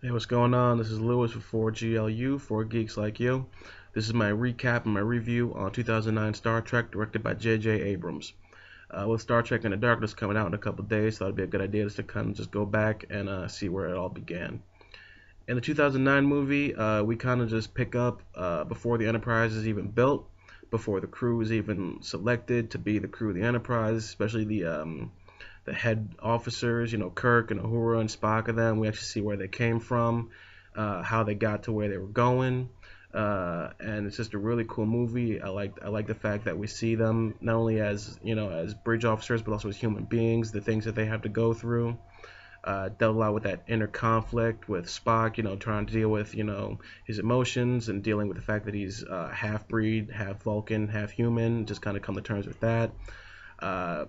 Hey, what's going on? This is Lewis for 4GLU, for Geeks Like You. This is my recap and my review on 2009 Star Trek, directed by J.J. Abrams. With Star Trek Into Darkness coming out in a couple of days, so that'd be a good idea just to kind of just go back and see where it all began. In the 2009 movie, we kind of just pick up before the Enterprise is even built, before the crew is even selected to be the crew of the Enterprise, especially the head officers, Kirk and Uhura and Spock of them. We actually see where they came from, how they got to where they were going. And it's just a really cool movie. I like the fact that we see them not only as as bridge officers, but also as human beings. The things that they have to go through. Dealt a lot with that inner conflict with Spock, trying to deal with his emotions and dealing with the fact that he's half breed, half Vulcan, half human. Just kind of come to terms with that. Uh,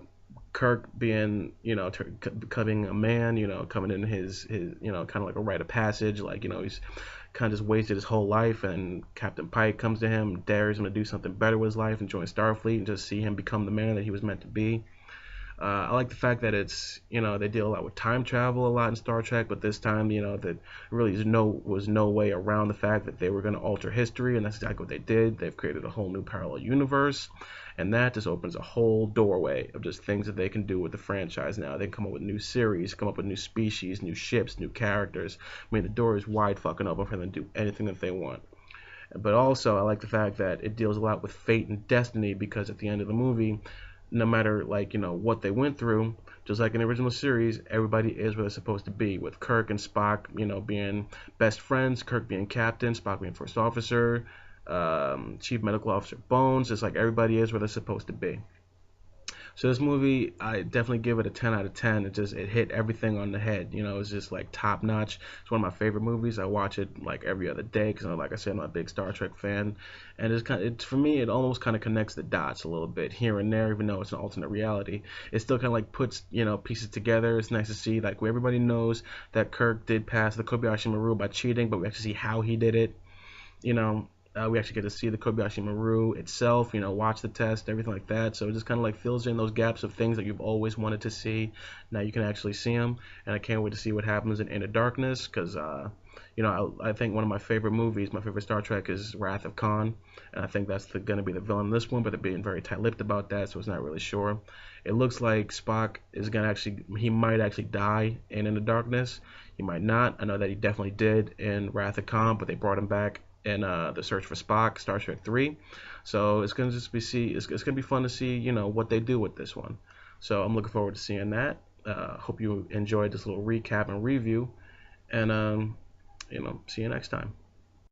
Kirk being, becoming a man, coming in his kind of like a rite of passage, like, he's kind of just wasted his whole life, and Captain Pike comes to him, dares him to do something better with his life and join Starfleet and just see him become the man that he was meant to be. I like the fact that it's they deal a lot with time travel a lot in Star Trek, but this time that really was no way around the fact that they were going to alter history, and that's exactly what they did. They've created a whole new parallel universe, and that just opens a whole doorway of just things that they can do with the franchise now. They can come up with new series, come up with new species, new ships, new characters. I mean, the door is wide fucking open for them to do anything that they want. But also, I like the fact that it deals a lot with fate and destiny, because at the end of the movie, no matter like what they went through, just like in the original series, everybody is where they're supposed to be. With Kirk and Spock, being best friends, Kirk being captain, Spock being first officer, chief medical officer Bones. Just like everybody is where they're supposed to be. So this movie, I definitely give it a 10 out of 10. It hit everything on the head. It's just like top notch. It's one of my favorite movies. I watch it like every other day because, like I said, I'm a big Star Trek fan, and for me, it almost kind of connects the dots a little bit here and there, even though it's an alternate reality. It still kind of like puts pieces together. It's nice to see like where everybody knows that Kirk did pass the Kobayashi Maru by cheating, but we actually see how he did it. you know, we actually get to see the Kobayashi Maru itself, watch the test, everything like that. So it just kind of like fills in those gaps of things that you've always wanted to see. Now you can actually see them, and I can't wait to see what happens in Into Darkness, because I think one of my favorite movies, my favorite Star Trek, is Wrath of Khan, and I think that's going to be the villain in this one, but they're being very tight-lipped about that, so it's not really sure. It looks like Spock is going to he might actually die in Into Darkness. He might not. I know that he definitely did in Wrath of Khan, but they brought him back in the Search for Spock, Star Trek 3. So it's gonna just be it's gonna be fun to see what they do with this one. So I'm looking forward to seeing that. Hope you enjoyed this little recap and review, and see you next time.